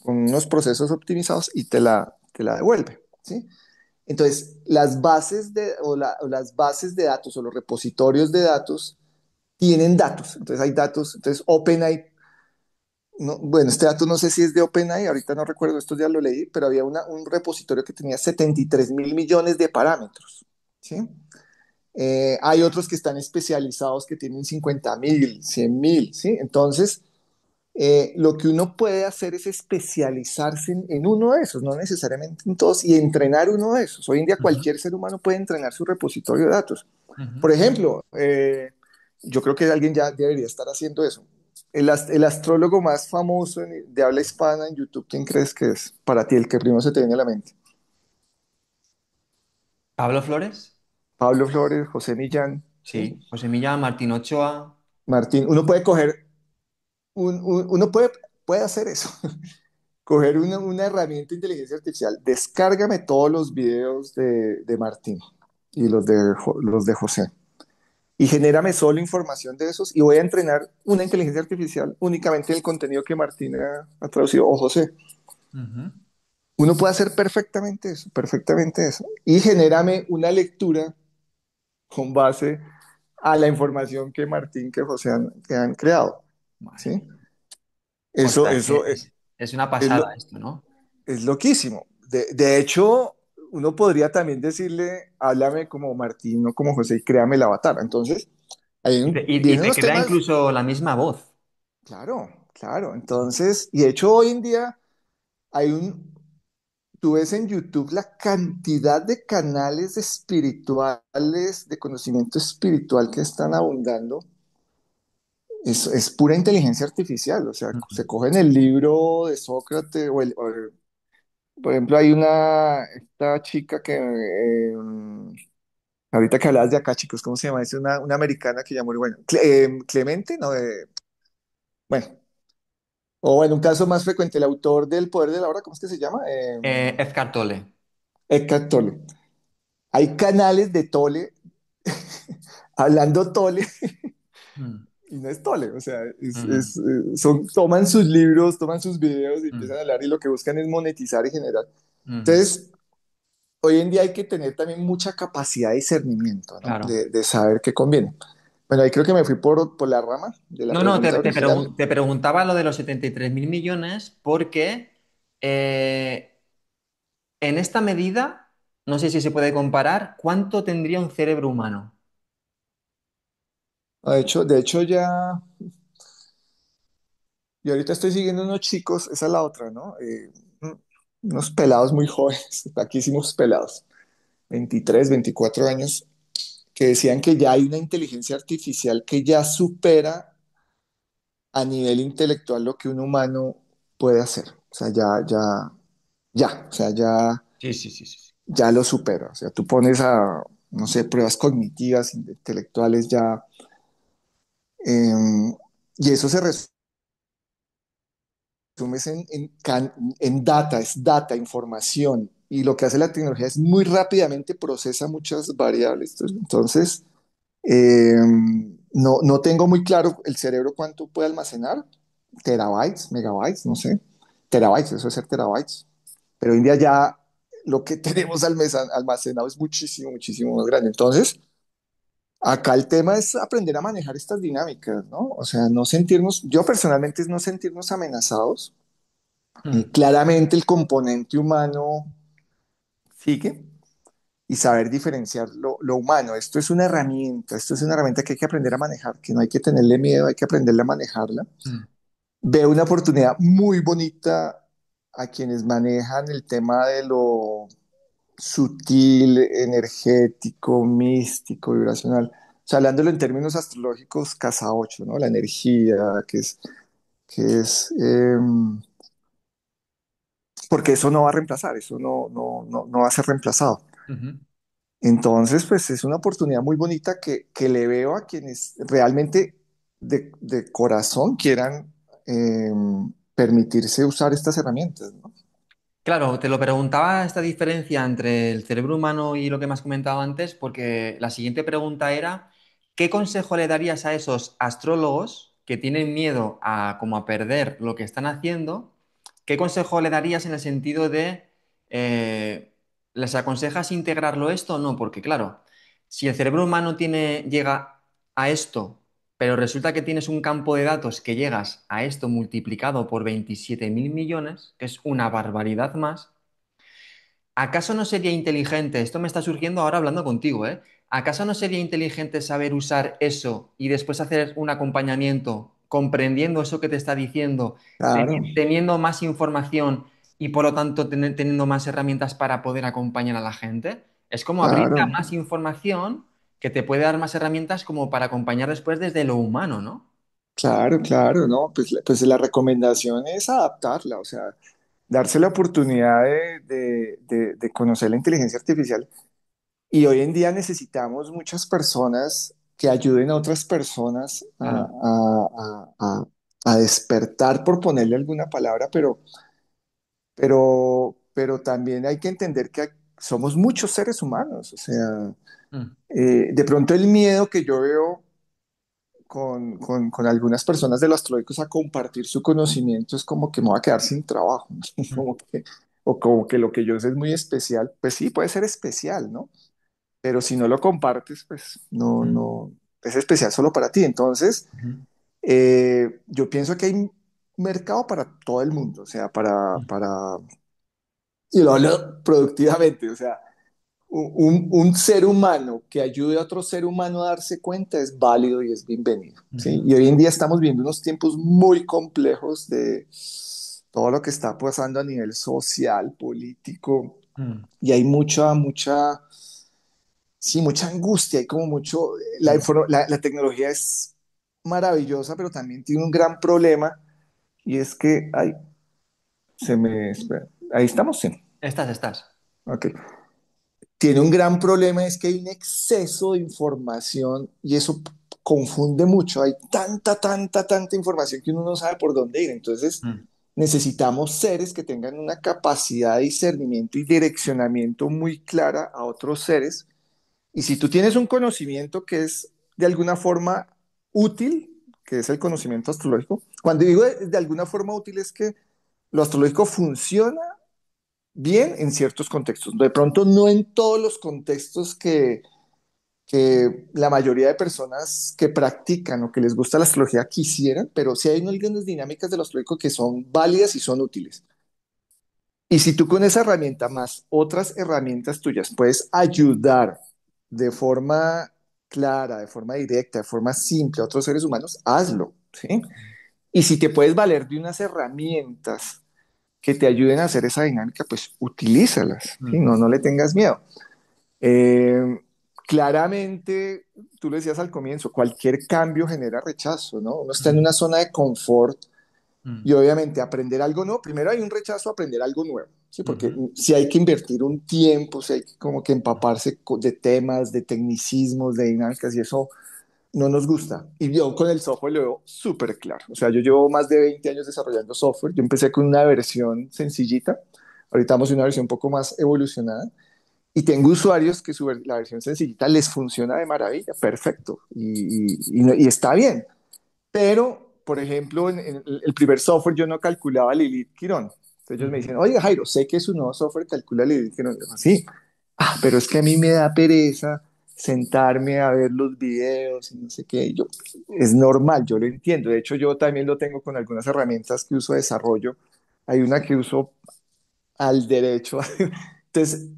con unos procesos optimizados y te la devuelve, ¿sí? Entonces, o las bases de datos o los repositorios de datos tienen datos. Entonces, hay datos. Entonces, OpenAI, no, bueno, este dato no sé si es de OpenAI, ahorita no recuerdo, esto ya lo leí, pero había un repositorio que tenía 73 mil millones de parámetros. ¿Sí? Hay otros que están especializados que tienen 50.000, 100.000. ¿Sí? Entonces, lo que uno puede hacer es especializarse en uno de esos, no necesariamente en todos, y entrenar uno de esos. Hoy en día ujú, cualquier ser humano puede entrenar su repositorio de datos. ujú. Por ejemplo, yo creo que alguien ya debería estar haciendo eso. El astrólogo más famoso de habla hispana en YouTube, ¿quién crees que es? Para ti, el que primero se te viene a la mente. ¿Pablo Flores? Pablo Flores, José Millán, ¿sí? Sí. José Millán, Martín Ochoa. Martín. Uno puede coger, uno puede hacer eso. Coger una herramienta de inteligencia artificial, descárgame todos los videos de Martín y los de José y genérame solo información de esos y voy a entrenar una inteligencia artificial únicamente en el contenido que Martín ha traducido o José. Ujú. Uno puede hacer perfectamente eso y genérame una lectura con base a la información que Martín, que José que han creado. Madre ¿Sí? mía. O Eso, sea, eso es una es, pasada lo, esto, ¿no? es loquísimo. De hecho, uno podría también decirle, háblame como Martín o como José y créame el avatar. Entonces, Y vienen te los crea temas, incluso la misma voz. claro, claro. Entonces, y de hecho hoy en día hay tú ves en YouTube la cantidad de canales espirituales, de conocimiento espiritual que están abundando. Es pura inteligencia artificial, o sea, Ujú. se cogen el libro de Sócrates por ejemplo, hay esta chica que, ahorita que hablabas de acá, chicos, ¿cómo se llama? Es una americana que ya murió, bueno, Clemente, no, bueno, o en un caso más frecuente, el autor del Poder de la Hora, ¿cómo es que se llama? Eckhart Tolle. Eckhart Tolle. Hay canales de Tolle hablando Tolle Mm, y no es Tolle, o sea, ujú, toman sus libros, toman sus videos y mm, empiezan a hablar y lo que buscan es monetizar y generar. ujú. Entonces, hoy en día hay que tener también mucha capacidad de discernimiento, ¿no? Claro. De saber qué conviene. Bueno, ahí creo que me fui por la rama de la No, no, pregunta original. te preguntaba lo de los 73 mil millones porque Eh, en esta medida, no sé si se puede comparar, ¿cuánto tendría un cerebro humano? De hecho ya, yo ahorita estoy siguiendo unos chicos, esa es la otra, ¿no? Unos pelados muy jóvenes, aquí hicimos pelados, 23, 24 años, que decían que ya hay una inteligencia artificial que ya supera a nivel intelectual lo que un humano puede hacer. O sea, o sea, Sí, sí, sí, sí, sí. ya lo supera. O sea, tú pones a, no sé, pruebas cognitivas, intelectuales ya, y eso se resume en data, es data, información. Y lo que hace la tecnología es muy rápidamente procesa muchas variables. Entonces, no tengo muy claro el cerebro cuánto puede almacenar, terabytes, megabytes, no sé, terabytes, eso es ser terabytes, pero hoy en día ya lo que tenemos almacenado es muchísimo, muchísimo más grande. Entonces, acá el tema es aprender a manejar estas dinámicas, ¿no? O sea, no sentirnos, yo personalmente es no sentirnos amenazados. Mm, Claramente el componente humano sigue, y saber diferenciar lo humano. Esto es una herramienta que hay que aprender a manejar, que no hay que tenerle miedo, hay que aprenderle a manejarla. mm, Veo una oportunidad muy bonita a quienes manejan el tema de lo sutil, energético, místico, vibracional. O sea, hablándolo en términos astrológicos, casa 8, ¿no? La energía, que es porque eso no va a reemplazar, eso no va a ser reemplazado. ujú. Entonces, pues es una oportunidad muy bonita que le veo a quienes realmente de corazón quieran eh, permitirse usar estas herramientas, ¿no? Claro, te lo preguntaba esta diferencia entre el cerebro humano y lo que me has comentado antes, porque la siguiente pregunta era, ¿qué consejo le darías a esos astrólogos que tienen miedo a como a perder lo que están haciendo? ¿Qué consejo le darías en el sentido de, ¿les aconsejas integrarlo esto o no? Porque claro, si el cerebro humano llega a esto, pero resulta que tienes un campo de datos que llegas a esto multiplicado por 27.000 millones, que es una barbaridad más, ¿acaso no sería inteligente? Esto me está surgiendo ahora hablando contigo, ¿eh? ¿Acaso no sería inteligente saber usar eso y después hacer un acompañamiento comprendiendo eso que te está diciendo, Claro, teniendo más información y por lo tanto teniendo más herramientas para poder acompañar a la gente? Es como abrirte a claro, más información que te puede dar más herramientas como para acompañar después desde lo humano, ¿no? claro, ¿no? Pues la recomendación es adaptarla, o sea, darse la oportunidad de conocer la inteligencia artificial. Y hoy en día necesitamos muchas personas que ayuden a otras personas Mm, a despertar, por ponerle alguna palabra, pero también hay que entender que somos muchos seres humanos. O sea, mm, de pronto el miedo que yo veo con algunas personas de los astrológicos a compartir su conocimiento es como que me voy a quedar sin trabajo, ¿no? mm, Como que, o como que lo que yo sé es muy especial. Pues sí, puede ser especial, ¿no? Pero si no lo compartes, pues mm, no, es especial solo para ti. Entonces, ujú, yo pienso que hay mercado para todo el mundo, o sea, mm, y lo hablo productivamente, o sea, un ser humano que ayude a otro ser humano a darse cuenta es válido y es bienvenido, ¿sí? ujú, Y hoy en día estamos viendo unos tiempos muy complejos de todo lo que está pasando a nivel social, político, mm, y hay sí, mucha angustia, hay como mucho, mm. la tecnología es maravillosa, pero también tiene un gran problema, y es que, ay, espera, ahí estamos, sí, Estás. ok. Tiene un gran problema, es que hay un exceso de información y eso confunde mucho, hay tanta información que uno no sabe por dónde ir, entonces Mm, necesitamos seres que tengan una capacidad de discernimiento y direccionamiento muy clara a otros seres. Y si tú tienes un conocimiento que es de alguna forma útil, que es el conocimiento astrológico, cuando digo de alguna forma útil es que lo astrológico funciona bien en ciertos contextos. De pronto no en todos los contextos que la mayoría de personas que practican o que les gusta la astrología quisieran, pero sí hay algunas dinámicas de lo astrológico que son válidas y son útiles. Y si tú con esa herramienta más otras herramientas tuyas puedes ayudar de forma clara, de forma directa, de forma simple a otros seres humanos, hazlo, ¿sí? Y si te puedes valer de unas herramientas que te ayuden a hacer esa dinámica, pues utilízalas, ¿sí? Mm, No, no le tengas miedo. Eh, Claramente, tú lo decías al comienzo, cualquier cambio genera rechazo, ¿no? Uno está en mm, una zona de confort mm, y obviamente aprender algo nuevo, primero hay un rechazo a aprender algo nuevo, ¿sí? Porque ujú, si hay que invertir un tiempo, si hay que como que empaparse de temas, de tecnicismos, de dinámicas y eso no nos gusta. Y yo con el software lo veo súper claro. O sea, yo llevo más de 20 años desarrollando software. Yo empecé con una versión sencillita. Ahorita vamos a una versión un poco más evolucionada. Y tengo usuarios que la versión sencillita les funciona de maravilla, perfecto. Y está bien. Pero, por ejemplo, en el primer software yo no calculaba Lilith Quirón. Entonces ellos me ujú, dicen, oye Jairo, sé que su nuevo software calcula Lilith Quirón. Yo, sí, pero es que a mí me da pereza sentarme a ver los videos y no sé qué. Y yo, es normal, yo lo entiendo. De hecho, yo también lo tengo con algunas herramientas que uso de desarrollo. Hay una que uso al derecho. Entonces,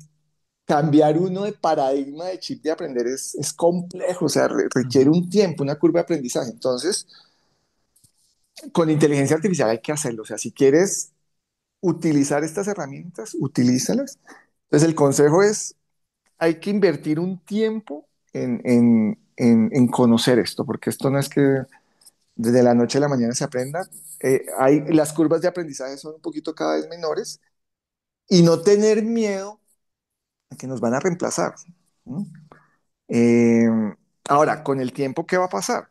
cambiar uno de paradigma de chip de aprender es complejo, o sea, requiere ujú, un tiempo, una curva de aprendizaje. Entonces, con inteligencia artificial hay que hacerlo. O sea, si quieres utilizar estas herramientas, utilízalas. Entonces, el consejo es, hay que invertir un tiempo en conocer esto, porque esto no es que desde la noche a la mañana se aprenda. Las curvas de aprendizaje son un poquito cada vez menores y no tener miedo a que nos van a reemplazar, ¿no? Eh, Ahora, con el tiempo, ¿qué va a pasar?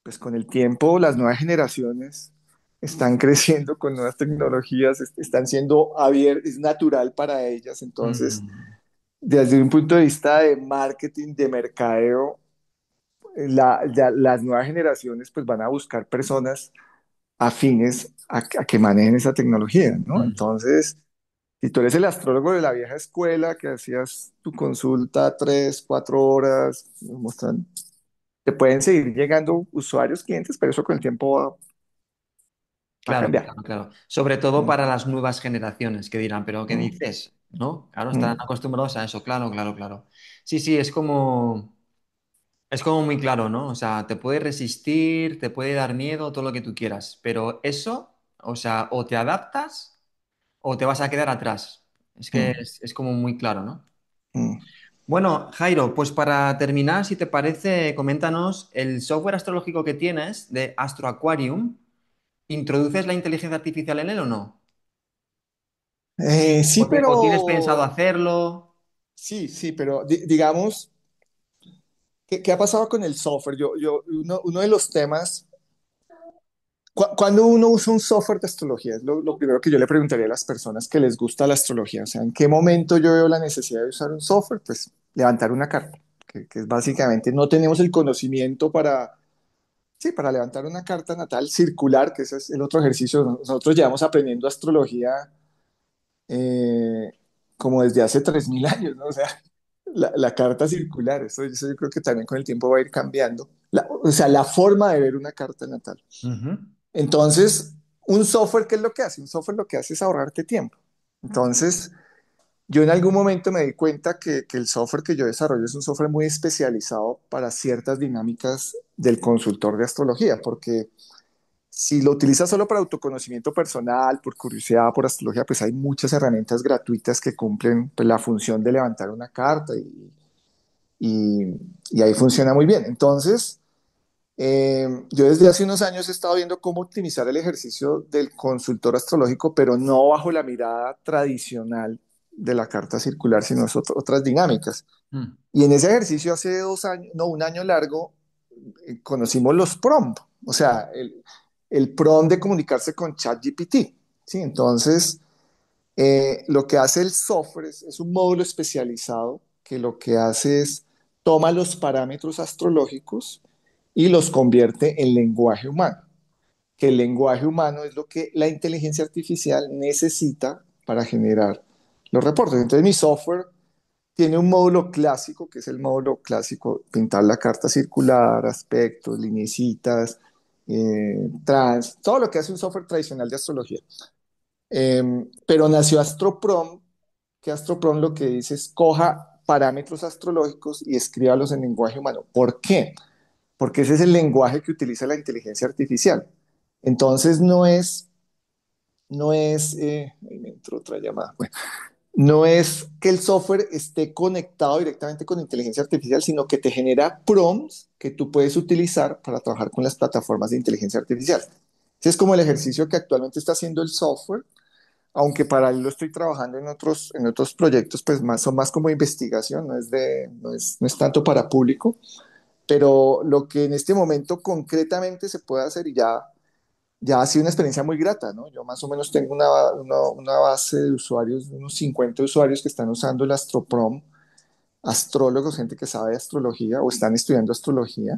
Pues con el tiempo las nuevas generaciones están creciendo con nuevas tecnologías, están siendo abiertas, es natural para ellas. Entonces, mm, desde un punto de vista de marketing, de mercadeo, las nuevas generaciones pues van a buscar personas afines a que manejen esa tecnología, ¿no? mm. Entonces, si tú eres el astrólogo de la vieja escuela que hacías tu consulta 3, 4 horas, mostrando, te pueden seguir llegando usuarios, clientes, pero eso con el tiempo va a Claro, cambiar. claro, claro. Sobre todo Mm, para las nuevas generaciones que dirán, ¿pero qué mm, dices? ¿No? Claro, estarán mm, acostumbrados a eso, claro, claro, claro. Sí, sí, es como muy claro, ¿no? O sea, te puede resistir, te puede dar miedo, todo lo que tú quieras, pero eso, o sea, o te adaptas o te vas a quedar atrás. Es que mm, es como muy claro, ¿no? mm. Bueno, Jairo, pues para terminar, si te parece, coméntanos el software astrológico que tienes de Astro Aquarium. ¿Introduces la inteligencia artificial en él o no? Sí, ¿O tienes pensado pero hacerlo? sí, sí, pero digamos, ¿qué ha pasado con el software? Uno de los temas, cuando uno usa un software de astrología, es lo primero que yo le preguntaría a las personas que les gusta la astrología. O sea, ¿en qué momento yo veo la necesidad de usar un software? Pues levantar una carta, que es básicamente no tenemos el conocimiento para, sí, para levantar una carta natal circular, que ese es el otro ejercicio. Nosotros llevamos aprendiendo astrología eh, como desde hace 3000 años, ¿no? O sea, la carta circular, eso yo creo que también con el tiempo va a ir cambiando. O sea, la forma de ver una carta natal. Ujú, Entonces, un software, ¿qué es lo que hace? Un software lo que hace es ahorrarte tiempo. Entonces, yo en algún momento me di cuenta que el software que yo desarrollo es un software muy especializado para ciertas dinámicas del consultor de astrología, porque si lo utilizas solo para autoconocimiento personal, por curiosidad, por astrología, pues hay muchas herramientas gratuitas que cumplen pues, la función de levantar una carta y, y ahí funciona muy bien. Entonces, yo desde hace unos años he estado viendo cómo optimizar el ejercicio del consultor astrológico, pero no bajo la mirada tradicional de la carta circular, sino otras dinámicas. mm, Y en ese ejercicio hace 2 años, no, un año largo, conocimos los prompt, o sea, el prompt de comunicarse con ChatGPT. ¿Sí? Entonces, lo que hace el software es un módulo especializado que lo que hace es toma los parámetros astrológicos y los convierte en lenguaje humano, que el lenguaje humano es lo que la inteligencia artificial necesita para generar los reportes. Entonces mi software tiene un módulo clásico, que es el módulo clásico, pintar la carta circular, aspectos, lineecitas, todo lo que hace un software tradicional de astrología. Pero nació AstroProm, que AstroProm lo que dice es coja parámetros astrológicos y escríbalos en lenguaje humano. ¿Por qué? Porque ese es el lenguaje que utiliza la inteligencia artificial. Entonces ahí me entró otra llamada. Bueno, no es que el software esté conectado directamente con inteligencia artificial, sino que te genera prompts que tú puedes utilizar para trabajar con las plataformas de inteligencia artificial. Ese es como el ejercicio que actualmente está haciendo el software, aunque para él lo estoy trabajando en otros proyectos, pues más, son más como investigación, no es tanto para público, pero lo que en este momento concretamente se puede hacer y ya ha sido una experiencia muy grata, ¿no? Yo más o menos tengo una base de usuarios, unos 50 usuarios que están usando el AstroProm, astrólogos, gente que sabe de astrología o están estudiando astrología,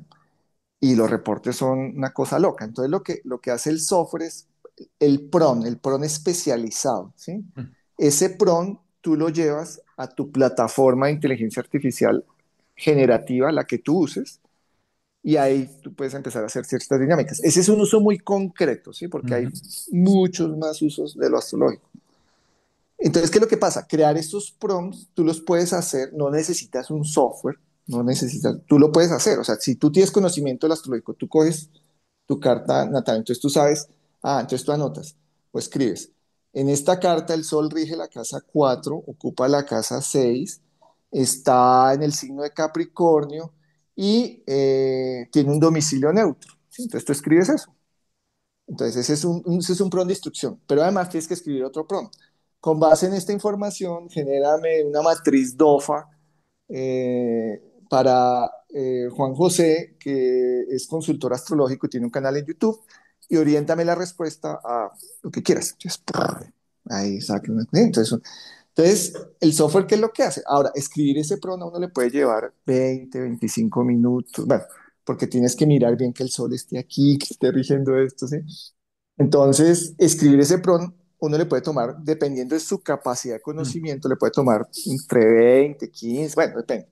y los reportes son una cosa loca. Entonces lo que hace el software es el PRON especializado, ¿sí? Mm. Ese PRON tú lo llevas a tu plataforma de inteligencia artificial generativa, la que tú uses, y ahí tú puedes empezar a hacer ciertas dinámicas. Ese es un uso muy concreto, ¿sí? Porque hay Ujú. muchos más usos de lo astrológico. Entonces, ¿qué es lo que pasa? Crear estos prompts, tú los puedes hacer, no necesitas un software, no necesitas, tú lo puedes hacer. O sea, si tú tienes conocimiento del astrológico, tú coges tu carta natal, entonces tú sabes, entonces tú anotas o escribes. En esta carta el Sol rige la casa 4, ocupa la casa 6, está en el signo de Capricornio y tiene un domicilio neutro, ¿sí? Entonces tú escribes eso. Entonces, ese es un prompt de instrucción, pero además tienes que escribir otro prompt. Con base en esta información, genérame una matriz DOFA para Juan José, que es consultor astrológico y tiene un canal en YouTube, y oriéntame la respuesta a lo que quieras. Entonces, ahí saca entonces, el software, ¿qué es lo que hace? Ahora, escribir ese prompt a uno le puede llevar 20, 25 minutos, bueno, porque tienes que mirar bien que el sol esté aquí, que esté rigiendo esto, ¿sí? Entonces, escribir ese prompt, uno le puede tomar, dependiendo de su capacidad de Mm. conocimiento, le puede tomar entre 20, 15, bueno, depende.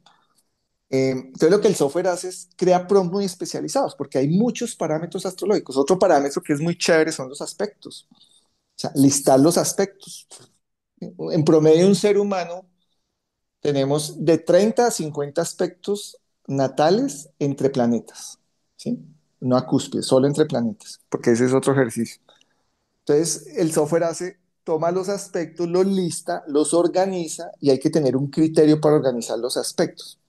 Entonces, lo que el software hace es crea prompts muy especializados, porque hay muchos parámetros astrológicos. Otro parámetro que es muy chévere son los aspectos. O sea, listar los aspectos. En promedio, un ser humano tenemos de 30 a 50 aspectos natales entre planetas, ¿sí? No a cúspide, solo entre planetas, porque ese es otro ejercicio. Entonces, el software toma los aspectos, los lista, los organiza y hay que tener un criterio para organizar los aspectos.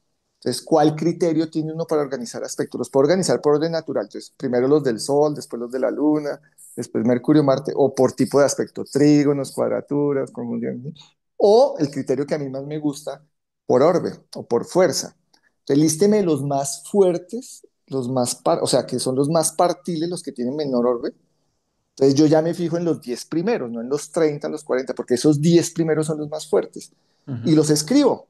Entonces, ¿cuál criterio tiene uno para organizar aspectos? Los puedo organizar por orden natural. Entonces, primero los del Sol, después los de la Luna, después Mercurio, Marte, o por tipo de aspecto, trígonos, cuadraturas, conjunciones. O el criterio que a mí más me gusta, por orbe o por fuerza. Entonces, lísteme los más fuertes, o sea, que son los más partiles, los que tienen menor orbe. Entonces yo ya me fijo en los 10 primeros, no en los 30, los 40, porque esos 10 primeros son los más fuertes. Y Ujú. los escribo.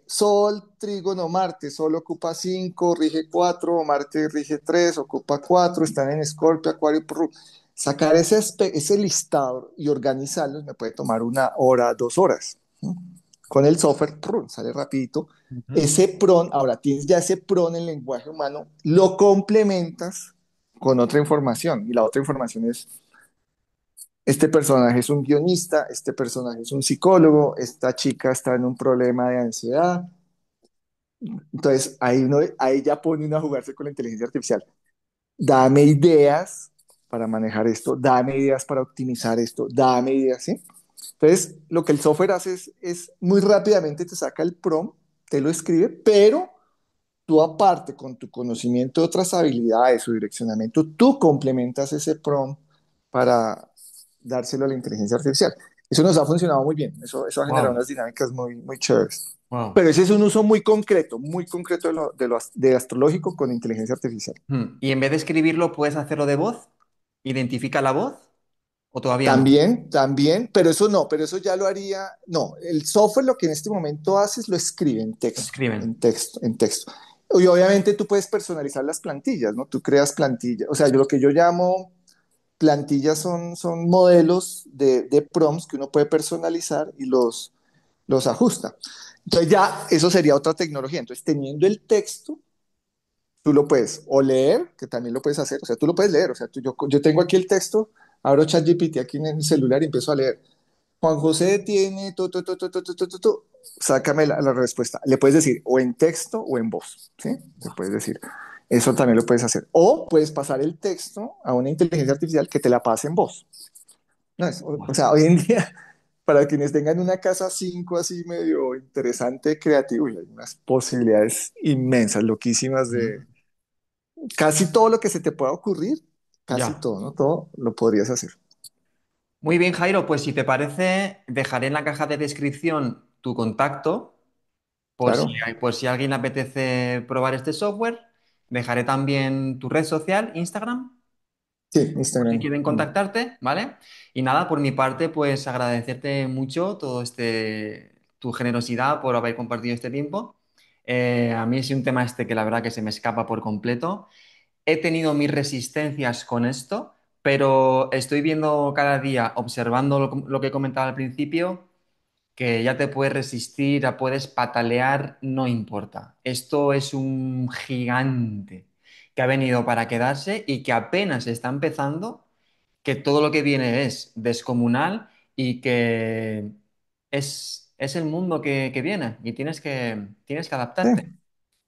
Sol, Trígono, Marte. Sol ocupa 5, rige 4, Marte rige 3, ocupa 4, están en Escorpio, Acuario, sacar ese listado y organizarlos me puede tomar 1 hora, 2 horas. ¿Sí? Con el software, sale rapidito. Ujú. Ese PRON, ahora tienes ya ese PRON en lenguaje humano, lo complementas con otra información. Y la otra información es, este personaje es un guionista, este personaje es un psicólogo, esta chica está en un problema de ansiedad. Entonces, ahí ya pone uno a jugarse con la inteligencia artificial. Dame ideas para manejar esto, dame ideas para optimizar esto, dame ideas, ¿sí? Entonces, lo que el software hace es muy rápidamente te saca el prompt, te lo escribe, pero tú aparte con tu conocimiento de otras habilidades, su direccionamiento, tú complementas ese prompt para dárselo a la inteligencia artificial. Eso nos ha funcionado muy bien, eso ha generado Wow, unas dinámicas muy, muy chéveres. wow. Pero ese es un uso muy concreto de astrológico con inteligencia artificial. ¿Y en vez de escribirlo, puedes hacerlo de voz? ¿Identifica la voz? ¿O todavía no? También, pero eso ya lo haría, no, el software lo que en este momento hace es lo escribe en Lo texto, escriben. en texto, en texto. Y obviamente tú puedes personalizar las plantillas, ¿no? Tú creas plantillas, o sea, lo que yo llamo plantillas son modelos de prompts que uno puede personalizar y los ajusta. Entonces ya eso sería otra tecnología. Entonces teniendo el texto, tú lo puedes o leer, que también lo puedes hacer, o sea, tú lo puedes leer, o sea, yo tengo aquí el texto, abro ChatGPT aquí en el celular y empiezo a leer. Juan José tiene, sácame la respuesta. Le puedes decir o en texto o en voz, ¿sí? Le puedes decir. Eso también lo puedes hacer. O puedes pasar el texto a una inteligencia artificial que te la pase en voz. No, o Buah. sea, hoy en día, para quienes tengan una casa 5 así medio interesante, creativo, y hay unas posibilidades inmensas, loquísimas Ujú. de casi todo lo que se te pueda ocurrir, casi Ya. todo, ¿no? Todo lo podrías hacer. Muy bien, Jairo, pues si te parece, dejaré en la caja de descripción tu contacto Claro. por si a alguien le apetece probar este software. Dejaré también tu red social, Instagram, Sí, por si Instagram. quieren contactarte, ¿vale? Y nada, por mi parte, pues agradecerte mucho tu generosidad por haber compartido este tiempo. A mí es un tema este que la verdad que se me escapa por completo. He tenido mis resistencias con esto, pero estoy viendo cada día, observando lo que comentaba al principio, que ya te puedes resistir, ya puedes patalear, no importa. Esto es un gigante que ha venido para quedarse y que apenas está empezando, que todo lo que viene es descomunal y que es el mundo que viene y tienes que Sí, adaptarte.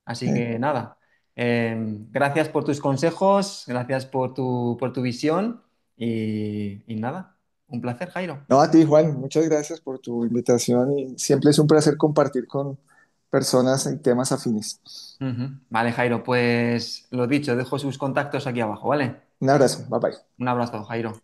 Así sí. que nada, gracias por tus consejos, gracias por tu visión y nada, un placer, Jairo. No, a ti, Juan, muchas gracias por tu invitación y siempre es un placer compartir con personas en temas afines. Ujú. Vale, Jairo, pues lo dicho, dejo sus contactos aquí abajo, ¿vale? Un abrazo, bye bye. Un abrazo, Jairo.